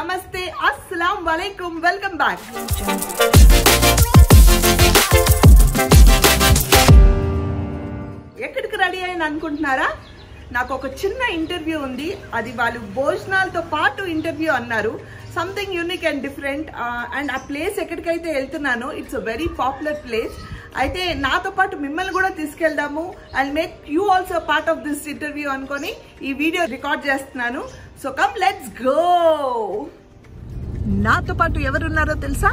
నమస్తే అస్సలాం వాలేకుం welcome back. ఎక్కడికి ready అయిన అనుకుంటున్నారా? నాకు ఒక చిన్న ఇంటర్వ్యూ ఉంది. అది వాళ్ళు భోజనాలతో పాటు ఇంటర్వ్యూ అన్నారు. Something unique and different. And ఆ ప్లేస్ ఎక్కడికైతే వెళ్తున్నానో it's a very popular place. అయితే నాతో పాటు మిమ్మల్ని కూడా తీసుకెళ్దాము and make you also part of this interview అనుకొని ఈ వీడియో రికార్డ్ చేస్తున్నాను. So come let's go. నాతో పాటు ఎవరున్నారో తెలుసా?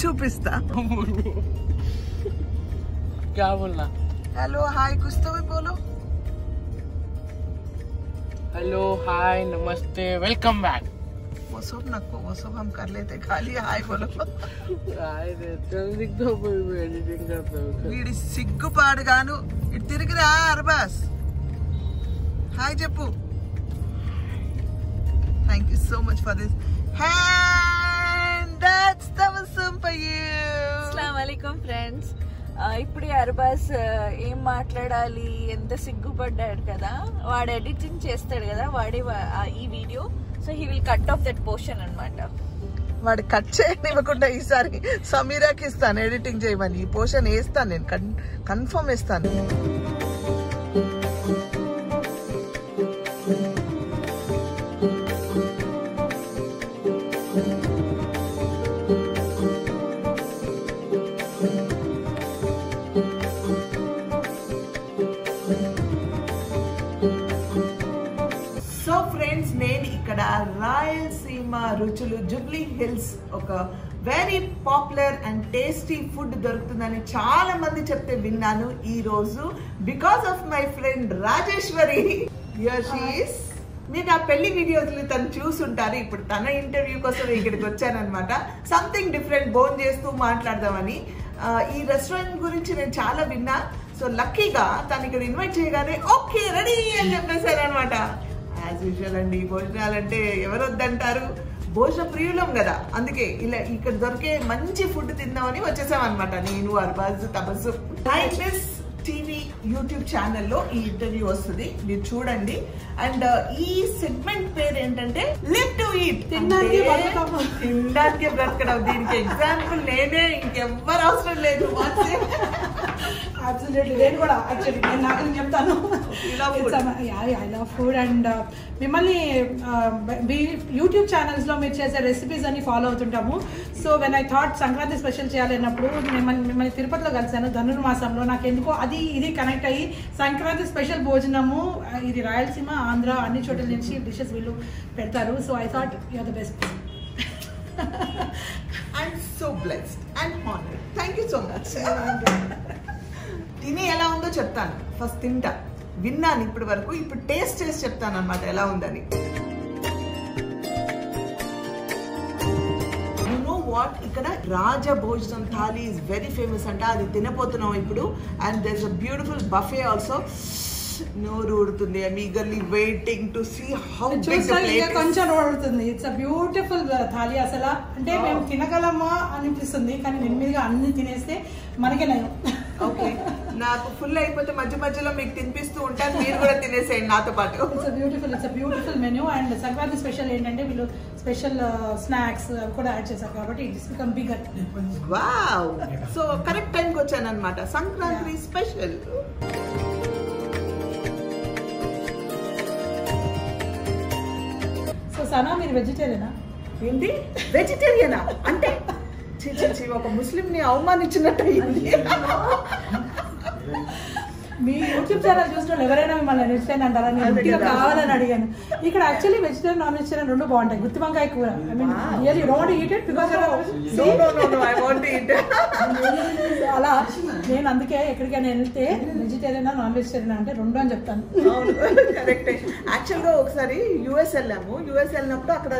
చూపిస్తా. क्या बोलना? हेलो हाय कुछ तो भी बोलो. हेलो हाय नमस्ते वेलकम बैक. वो सब नको, वो सब हम कर लेते, खाली हाय बोलो. हाय रे चल दिख दो कोई एडिटिंग करता हूं. వీడి సిగ్గుపాడుగాను ఇటు తిరిగిరా అర్బాస్. హాయ్ చెప్పు. Thank you so much for this. And that's the awesome for you. అస్సలాము అలైకుం ఫ్రెండ్స్. ఇప్పుడు అర్బాస్ ఏం మాట్లాడాలి, ఎంత సిగ్గుపడ్డాడు కదా. వాడు ఎడిటింగ్ చేస్తాడు కదా వాడే ఈ video. So he will cut off that portion అన్నమాట. వాడు కట్ చేయనివ్వకుండా ఈసారి సమీరాకి ఇస్తాను ఎడిటింగ్ చేయమని. ఈ పోర్షన్ వేస్తాను నేను, కన్ఫర్మ్ వేస్తాను. సో ఫ్రెండ్స్, నేను ఇక్కడ రాయలసీమ రుచులు జూబ్లీ హిల్స్ ఒక very popular and tasty food దొరుకుతుందని చాలా మంది చెప్తే విన్నాను ఈ రోజు. Because of my friend Rajeshwari. Here she is. మీరు నా పెళ్లి వీడియోస్లు తను చూసుంటారు. ఇప్పుడు తన ఇంటర్వ్యూ కోసం ఇక్కడికి వచ్చానమాట. సంథింగ్ డిఫరెంట్ బోన్ చేస్తూ మాట్లాడదామని. ఈ రెస్టారెంట్ గురించి నేను చాలా విన్నా. సో లక్కీగా తను ఇక్కడ ఇన్వైట్ చేయగానే ఓకే రెడీ అని చెప్పేశారు అనమాట. యాజ్ యూజువల్ అండి, భోజనాలంటే ఎవరు వద్దంటారు? భోజన ప్రియులం కదా, అందుకే ఇలా ఇక్కడ దొరికే మంచి ఫుడ్ తిందామని వచ్చేసాం అనమాట. నేను Arbaaz Tabassum. Timeless TV YouTube ఛానల్లో ఈ ఇంటర్వ్యూ వస్తుంది, మీరు చూడండి. అండ్ ఈ సెగ్మెంట్ పేరు ఏంటంటే లివ్ టు ఈట్. తినడానికి బ్రతకడం. దీనికి ఎగ్జాంపుల్ నేనే, ఇంకెవ్వరు అవసరం లేదు. నేను కూడా యాక్చువల్లీ నేను నాకు చెప్తాను. I love food. అండ్ మిమ్మల్ని యూట్యూబ్ ఛానల్స్లో మీరు చేసే రెసిపీస్ అన్ని ఫాలో అవుతుంటాము. So when I thought Sankranti special చేయాలన్నప్పుడు మిమ్మల్ని తిరుపతిలో కలిసాను ధనుర్మాసంలో. నాకు ఎందుకో ఇది కనెక్ట్ అయ్యి సంక్రాంతి స్పెషల్ భోజనము ఇది రాయలసీమ, ఆంధ్ర అన్ని చోట్ల నుంచి డిషెస్ వీళ్ళు పెడతారు. So I thought you are the best. I'm so blessed and honoured. Thank you so much. తిని ఎలా ఉందో చెప్తాను. ఫస్ట్ తింటా. విన్నాను ఇప్పటి వరకు, ఇప్పుడు టేస్ట్ చేసి చెప్తాను అనమాట ఎలా ఉందని. యు నో వాట్, ఇక్కడ రాజ భోజనం థాలీ ఈజ్ వెరీ ఫేమస్ అంట. అది తినపోతున్నాం ఇప్పుడు. And there is a beautiful buffet also. నోరు ఊడుతుంది. I'm eagerly waiting to see how big the plate. కొంచెం ఊడుతుంది. It's a beautiful thali. అసలు అంటే మేము తినగలమా అనిపిస్తుంది, కానీ నెమ్మదిగా అన్ని తినేస్తే మనకే నయం. ఓకే, నాకు ఫుల్ అయిపోతే మధ్య మధ్యలో మీకు తినిపిస్తూ ఉంటాను, మీరు కూడా తినేసేయండి నాతో పాటు. It's beautiful menu. And Sankranti special ఏంటంటే వీళ్ళు స్పెషల్ స్నాక్స్ అవి కూడా యాడ్ చేశారు కాబట్టి it's become bigger. Wow, so correct టైంకి వచ్చాను అనమాట. సంక్రాంతి స్పెషల్. సో సనా, మీరు వెజిటేరియనా? ఏంటి వెజిటేరియనా అంటే? ఒక ముస్లిం ని అవమానించినట్టు అయింది. మీ యూట్యూబ్ ఛానల్ చూసిన ఎవరైనా మిమ్మల్ని వెజిటేరియన్ అంటారా? నేను కావాలని అడిగాను. ఇక్కడ యాక్చువల్లీ వెజిటేరియన్ నాన్ వెజిటేరియన్ రెండు బాగుంటాయి. గుత్తి వంకాయ కూర. I mean really you want to eat it because I want to eat. అలా నేను అందుకే ఎక్కడికైనా వెళ్తే వెజిటేరియన్ నాన్ వెజిటేరియన్ అంటే రెండు అని చెప్తాను. కరెక్ట్. యాక్చువల్ గా ఒకసారి యుఎస్ వెళ్ళాము. యుఎస్ వెళ్ళినప్పుడు అక్కడ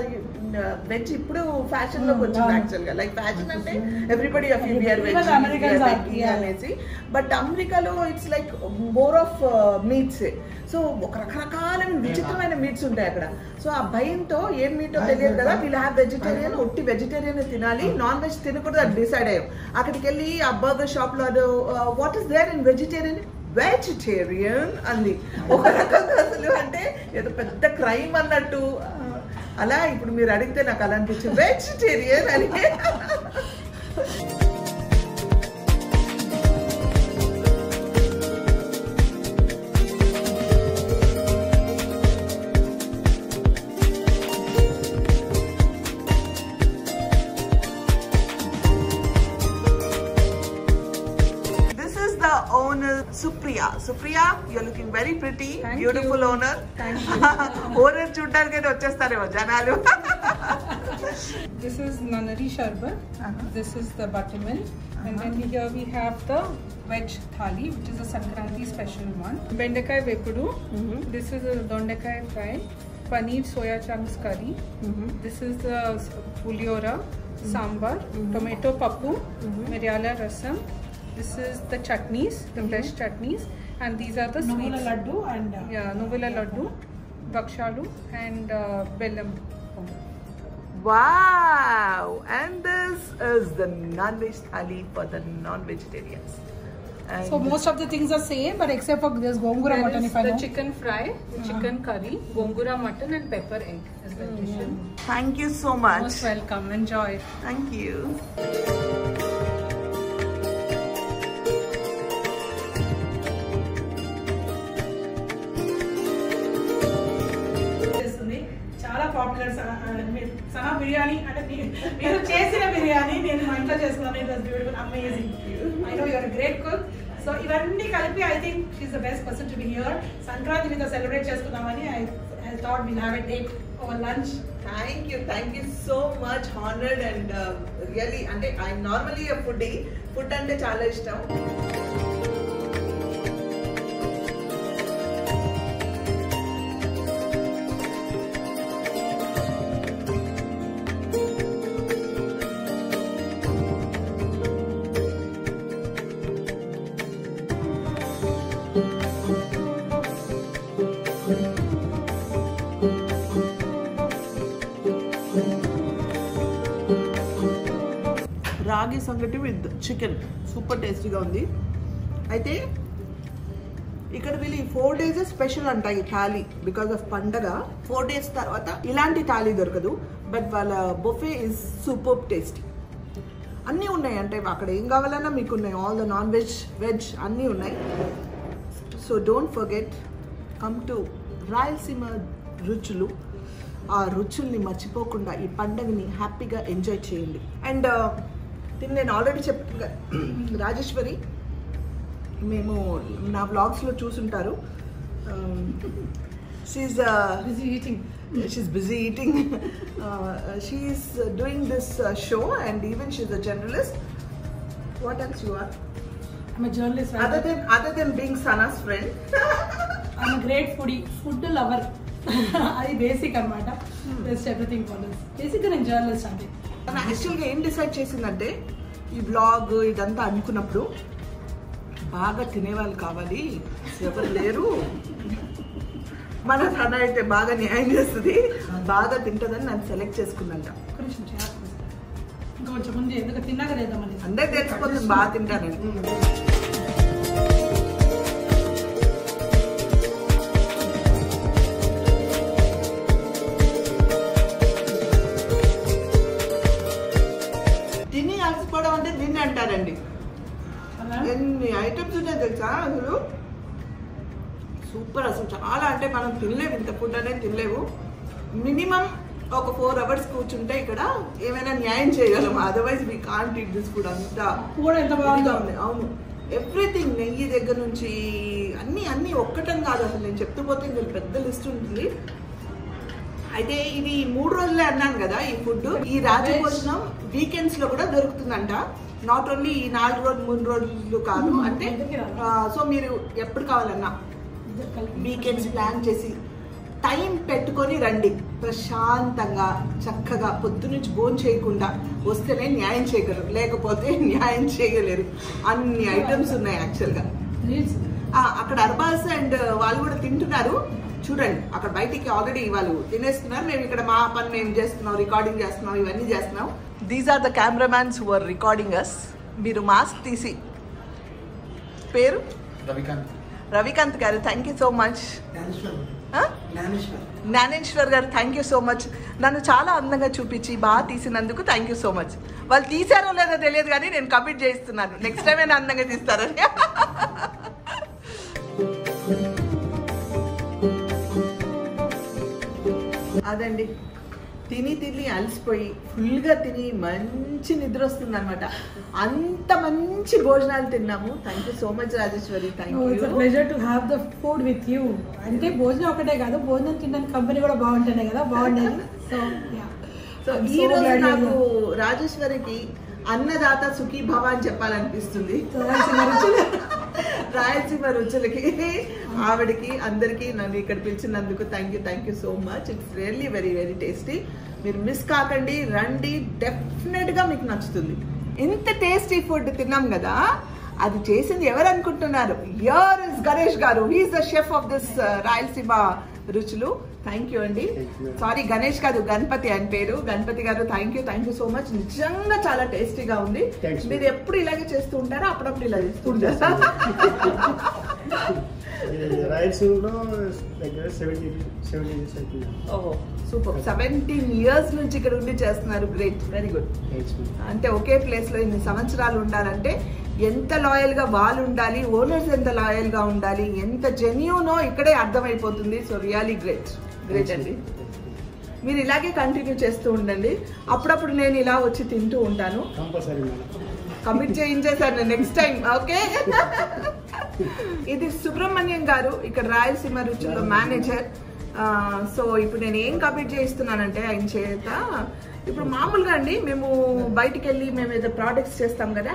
వెజ్ ఇప్పుడు ఫ్యాషన్ లోకి వచ్చింది. యాక్చువల్ గా లైక్ ఫ్యాషన్ అంటే ఎవ్రీబడి ఆఫ్ ఇండియా అనేసి. బట్ అమెరికాలో it's like more of meats. So ఒక రకరకాలైన విచిత్రమైన మీట్స్ ఉంటాయి అక్కడ. సో ఆ భయంతో ఏం మీటో తెలియదు కదా, వీళ్ళు హ్యావ్ వెజిటేరియన్, ఒట్టి వెజిటేరియన్ తినాలి, నాన్ వెజ్ తినకూడదు అని డిసైడ్ అయ్యాం. అక్కడికి వెళ్ళి ఆ బర్గర్ షాప్ లో what is there in vegetarian? Vegetarian అంది. ఒక రకంగా అసలు అంటే ఏదో పెద్ద క్రైమ్ అన్నట్టు. అలా ఇప్పుడు మీరు అడిగితే నాకు అలా అనిపించింది, వెజిటేరియన్ అని. Owner Supriya, you're looking very pretty. Thank beautiful you. Owner. Thank you. Owner చూడడానికి వచ్చేస్తారేమో జనాలు. This is Nanari Sharbat. This is the buttermilk. And then here we have the veg thali, which is a Sankranti special one. Bendakai vepudu. This is a dondakai fry. Paneer soya chunks curry. This is the puliora, sambar, tomato pappu, Miryala rasam. This is the chutneys, the fresh chutneys, and these are the Novula sweets. laddu and Novula laddu, bakshalu, and bellam. Wow! And this is the non-veg thali for the non-vegetarians. And so most of the things are same, but except for this gongura There mutton, is if I the know. chicken fry, the chicken curry, gongura mutton, and pepper egg is the dish. thank you so much. Most welcome. Enjoy. Thank you. చాలా popular Sana biryani అంటే మీరు చేసిన బిర్యానీ నేను మా ఇంట్లో చేసుకున్నాను. It was beautiful, amazing. I know you're great cook. So ఇవన్నీ కలిపి I think she's the best person to be here. Sankranti మీద సెలబ్రేట్ చేసుకుందామని I thought will have a date over lunch. Thank you so much. Honored and really, అంటే I'm normally a foodie. Food అంటే చాలా ఇష్టం. రాగి సంగటి విత్ చికెన్ సూపర్ టేస్టీగా ఉంది. అయితే ఇక్కడ వీళ్ళు 4 days స్పెషల్ అంట ఈ థాలీ బికాస్ ఆఫ్ పండగ. 4 days తర్వాత ఇలాంటి థాలీ దొరకదు. బట్ వాళ్ళ బొఫే ఇస్ సూపర్ టేస్టీ. అన్నీ ఉన్నాయి అంటే అక్కడ ఏం కావాలన్నా మీకు ఉన్నాయి. All the non veg veg అన్నీ ఉన్నాయి. So don't forget, come to Rayalaseema రుచులు. ఆ రుచుల్ని మర్చిపోకుండా ఈ పండగని హ్యాపీగా ఎంజాయ్ చేయండి. అండ్ దీన్ని నేను ఆల్రెడీ చెప్పిన రాజేశ్వరి, మేము నా వ్లాగ్స్లో చూసుంటారు. She's busy eating. She's doing this show and even she's a journalist. What else you are? I'm a journalist. Other than being Sana's friend. I'm a great foodie, food lover. అది basic అనమాట. Just everything follows. బేసిక్గా నేను journalist అంటే. యాక్చువల్గా ఏం decide చేసిందంటే ఈ vlog ఇదంతా అనుకున్నప్పుడు బాగా తినేవాళ్ళు కావాలి, ఎవరు లేరు. మన సన అయితే బాగా న్యాయం చేస్తుంది, బాగా తింటుందని నన్ను సెలెక్ట్ చేసుకుందంట. ఒక్క నిమిషం చేయాలి. ఇంకా కొంచెం ముందు ఎందుకు తిన్నాక లేదామని అందరికి తెలిసిపోతుంది బాగా తింటానని. తిని అలసిపోవడం అంటే దీన్ని అంటారండి. ఎన్ని ఐటమ్స్ ఉన్నాయి తెలుసా అసలు. సూపర్ అసలు. చాలా అంటే మనం తినలేము, ఇంత ఫుడ్ అనేది తినలేవు. మినిమం ఒక 4 hours కూర్చుంటే ఇక్కడ ఏమైనా న్యాయం చేయగలం. Otherwise we can't eat this food. అంతా కూడా ఎంత బాగుంది. అవును, ఎవ్రీథింగ్, నెయ్యి దగ్గర నుంచి అన్ని ఒక్కటం కాదు అసలు. నేను చెప్తూ పోతే ఇందులో పెద్ద లిస్ట్ ఉంటుంది. అయితే ఇది 3 రోజులే అన్నాను కదా ఈ ఫుడ్. ఈ రాజభోజనం వీకెండ్స్ లో కూడా దొరుకుతుందంట. నాట్ ఓన్లీ ఈ 4 రోజులు 3 రోజులు కాదు. అంటే సో మీరు ఎప్పుడు కావాలన్నా వీకెండ్స్ ప్లాన్ చేసి టైం పెట్టుకొని రండి. ప్రశాంతంగా చక్కగా పొద్దునుంచి భోజనం చేయకుండా వస్తేనే న్యాయం చేయగలరు, లేకపోతే న్యాయం చేయలేరు. అన్ని ఐటమ్స్ ఉన్నాయి యాక్చువల్గా. అక్కడ అర్బాస్ అండ్ వాళ్ళు కూడా తింటున్నారు చూడండి. అక్కడ బయటికి ఆల్రెడీ వాళ్ళు తినేస్తున్నారు. మేము ఇక్కడ మా పని మేము చేస్తున్నాం, రికార్డింగ్ చేస్తున్నాం, ఇవన్నీ చేస్తున్నాం. These are the cameramans who are recording us. మీరు మాస్క్ తీసి పేరు రవికాంత్ గారు thank you so much. Gnaneshwar గారు థ్యాంక్ యూ సో మచ్. నన్ను చాలా అందంగా చూపించి బాగా తీసినందుకు థ్యాంక్ యూ సో మచ్. వాళ్ళు తీసారో లేదో తెలియదు కానీ నేను కమిట్ చేయిస్తున్నాను, నెక్స్ట్ టైం అయినా అందంగా తీస్తారని. అదండి, తిని అలసిపోయి ఫుల్గా తిని మంచి నిద్ర వస్తుంది అనమాట. అంత మంచి భోజనాలు తిన్నాము. Thank you so much Rajeshwari. Pleasure to have the food with you. అంటే భోజనం ఒకటే కాదు, భోజనం తినడానికి కంపెనీ కూడా బాగుంటేనే కదా బాగుండేది. సో ఈ రోజు నాకు రాజేశ్వరికి అన్నదాత సుఖీ భవ అని చెప్పాలనిపిస్తుంది. రాయలసీమ రుచులకి ఆవిడకి అందరికీ నన్ను ఇక్కడ పిలిచినందుకు thank you so much. It's really very very tasty. మీరు మిస్ కాకండి, రండి, డెఫినెట్గా మీకు నచ్చుతుంది. ఇంత టేస్టీ ఫుడ్ తిన్నాం కదా, అది చేసింది ఎవరు అనుకుంటున్నారు? హియర్ ఇస్ గణేష్ గారు. He is the chef of this Rayalaseema రుచులు. థ్యాంక్ యూ అండి. సారీ గణేష్ కాదు, గణపతి అని పేరు. గణపతి గారు థ్యాంక్ యూ సో మచ్. నిజంగా చాలా టేస్టీగా ఉంది. మీరు ఎప్పుడు ఇలాగే చేస్తూ ఉంటారా? అప్పుడప్పుడు ఇలా చేస్తూ ఉంటారా? సూపర్. 17 years నుంచి ఇక్కడ ఉండి చేస్తున్నారు. Great, very good. అంటే ఒకే ప్లేస్ లో ఇన్ని సంవత్సరాలు ఉండాలంటే ఎంత లాయల్ గా వాళ్ళు ఉండాలి, ఓనర్స్ ఎంత లాయల్ గా ఉండాలి, ఎంత జెన్యూనో ఇక్కడే అర్థమైపోతుంది. సో రియల్లీ గ్రేట్ అండి. మీరు ఇలాగే కంటిన్యూ చేస్తూ ఉండండి. అప్పుడప్పుడు నేను ఇలా వచ్చి తింటూ ఉంటాను. కమిట్ చేయించేసాను నెక్స్ట్ టైం. ఓకే. ఇది సుబ్రహ్మణ్యం గారు, ఇక్కడ రాయలసీమ రుచుల్లో మేనేజర్. సో ఇప్పుడు నేను ఏం కమిట్ చేయిస్తున్నానంటే ఆయన చేత, ఇప్పుడు మామూలుగా అండి మేము బయటికి వెళ్ళి మేము ఏదో ప్రోడక్ట్స్ చేస్తాం కదా,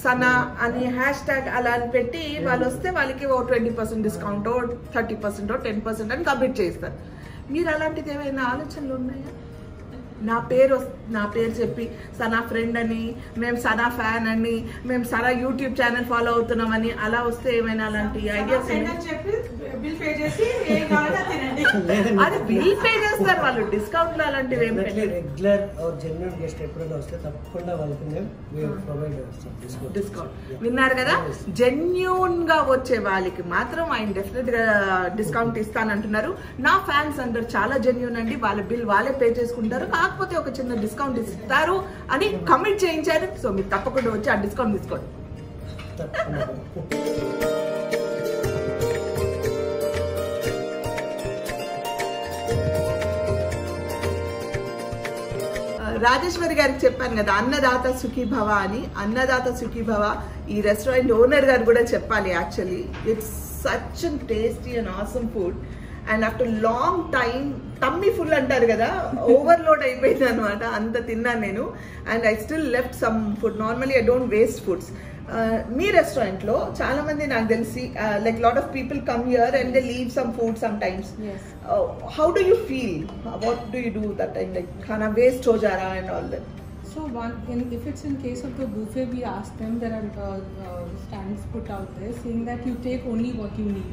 #సనా అని #, అలా అని పెట్టి వాళ్ళు వస్తే వాళ్ళకి 20% డిస్కౌంట్, 30%, 10% అని కమిట్ చేస్తారు. మీరు అలాంటిది ఏమైనా ఆలోచనలు ఉన్నాయా? నా పేరు చెప్పి సనా ఫ్రెండ్ అని, మేము సనా ఫ్యాన్ అని, మేము సనా యూట్యూబ్ ఛానల్ ఫాలో అవుతున్నామని అలా వస్తే ఏమైనా అలాంటి ఐడియాస్? అది బిల్ పే చేస్తారు వాళ్ళు, డిస్కౌంట్ లో అలాంటివి ఏమి డిస్కౌంట్. విన్నారు కదా, జెన్యూన్ గా వచ్చే వాళ్ళకి మాత్రం ఆయన డెఫినెట్ గా డిస్కౌంట్ ఇస్తానంటున్నారు. నా ఫ్యాన్స్ అందరు చాలా జెన్యూన్ అండి, వాళ్ళ బిల్ వాళ్ళే పే చేసుకుంటారు, కాకపోతే ఒక చిన్న డిస్కౌంట్ ఇస్తారు అని కమిట్ చేయించారు. సో మీరు తప్పకుండా వచ్చి ఆ డిస్కౌంట్ తీసుకోండి. రాజేశ్వరి గారికి చెప్పాను కదా అన్నదాత సుఖీ భవ అని. అన్నదాత సుఖీ భవ ఈ రెస్టారెంట్ ఓనర్ గారు కూడా చెప్పాలి. Actually it's such and tasty and awesome food. And after long time tummy full అంటారు కదా, ఓవర్లోడ్ అయిపోయింది అనమాట. అంత తిన్నాను నేను. And I still left some food. Normally I don't waste foods. మీ రెస్టారెంట్ లో చాలా మంది నాకు తెలిసి like lot of people come here and they leave some food sometimes. How do you feel? What do you do that time? Like ఖానా waste ho ja raha and all that. So if it's in case of the buffet, we ask them, there are stands put out there saying that you take only what you need.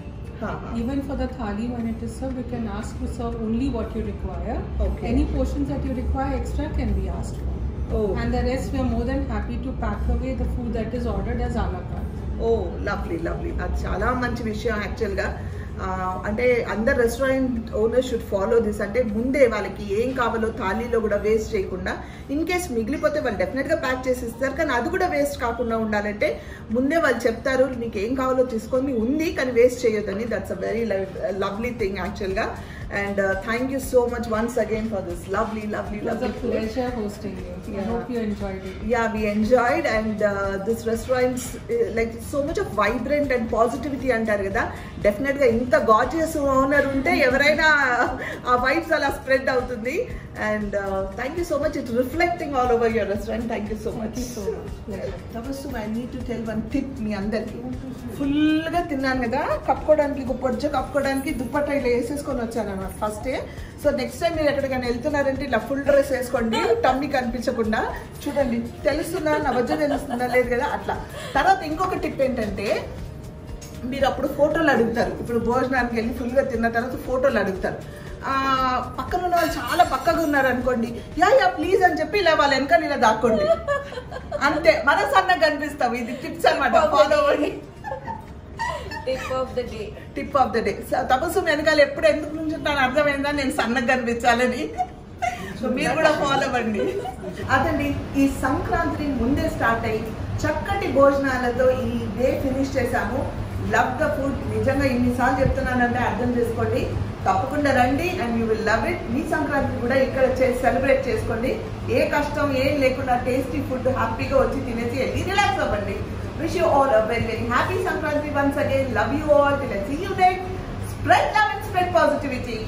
Even for the thali, when it is served, you can ask to serve only what you require. Okay. Any portions that you require extra can be asked for. And the rest we are more than happy to pack away the food that is ordered as a la carte. Lovely. అది చాలా మంచి విషయం యాక్చువల్గా. అంటే అందరు restaurant owner should follow this. అంటే ముందే వాళ్ళకి ఏం కావాలో థాలీలో కూడా వేస్ట్ చేయకుండా, ఇన్ కేస్ మిగిలిపోతే వాళ్ళు డెఫినెట్గా ప్యాక్ చేసి ఇస్తారు, కానీ అది కూడా వేస్ట్ కాకుండా ఉండాలంటే ముందే వాళ్ళు చెప్తారు మీకు ఏం కావాలో తీసుకొని ఉంది కానీ వేస్ట్ చేయొద్దని. That's a very lovely thing యాక్చువల్గా. And thank you so much once again for this lovely It was a pleasure hosting you. I hope you enjoyed it. Yeah, we enjoyed. And this restaurant's like so much of vibrant and positivity antaru kada. Definitely ga inta gorgeous owner unte evaraina aa vibes ala spread avutundi. And thank you so much. It's reflecting all over your restaurant. Thank you so much. Thank you so much. Tavasu, I need to tell one tip మీ అందరికి. ఫుల్గా తిన్నాను కదా, కప్పుకోవడానికి పొజ్జ కప్పుకోవడానికి దుప్పట్ట ఇలా వేసేసుకొని వచ్చాను అన్నమాట first day. So next time మీరు ఎక్కడికైనా వెళ్తున్నారంటే ఇలా ఫుల్ డ్రెస్ వేసుకోండి, టమ్మీ కనిపించకుండా. చూడండి తెలుస్తుందా, నా వజ్జ తెలుస్తుందా లేదు కదా అట్లా. తర్వాత ఇంకొక టిప్ ఏంటంటే, మీరు అప్పుడు ఫోటోలు అడుగుతారు. ఇప్పుడు భోజనానికి వెళ్ళి ఫుల్గా తిన్న తర్వాత ఫోటోలు అడుగుతారు. పక్కన ఉన్న వాళ్ళు చాలా పక్కగా ఉన్నారు అనుకోండి, యా ప్లీజ్ అని చెప్పి ఇలా వాళ్ళ వెనకాల ఇలా దాక్కోండి, అంతే. మన సన్నగా కనిపిస్తాం. ఇది టిప్స్ అనమాట, ఫాలో అవ్వండి. Tip of the day. Tip of the day. తపస్సు వెనకాల ఎప్పుడు ఎందుకు నుంచుంటాను అర్థమైందా, నేను సన్నగా కనిపించాలని. సో మీరు కూడా ఫాలో అవ్వండి. అదండి, ఈ సంక్రాంతి ముందే స్టార్ట్ అయ్యి చక్కటి భోజనాలతో ఈ డే ఫినిష్ చేశాము. Love the food. నిజంగా ఇన్నిసార్లు చెప్తున్నానంటే అర్థం చేసుకోండి. తప్పకుండా రండి and you will love it. మీ సంక్రాంతి కూడా ఇక్కడ సెలబ్రేట్ చేసుకోండి. ఏ కష్టం ఏం లేకుండా టేస్టీ ఫుడ్ హ్యాపీగా వచ్చి తినేసి వెళ్ళి రిలాక్స్ అవ్వండి. Wish you all a very very happy Sankranti once again. Love you all. Till I see you next. Spread love and spread positivity.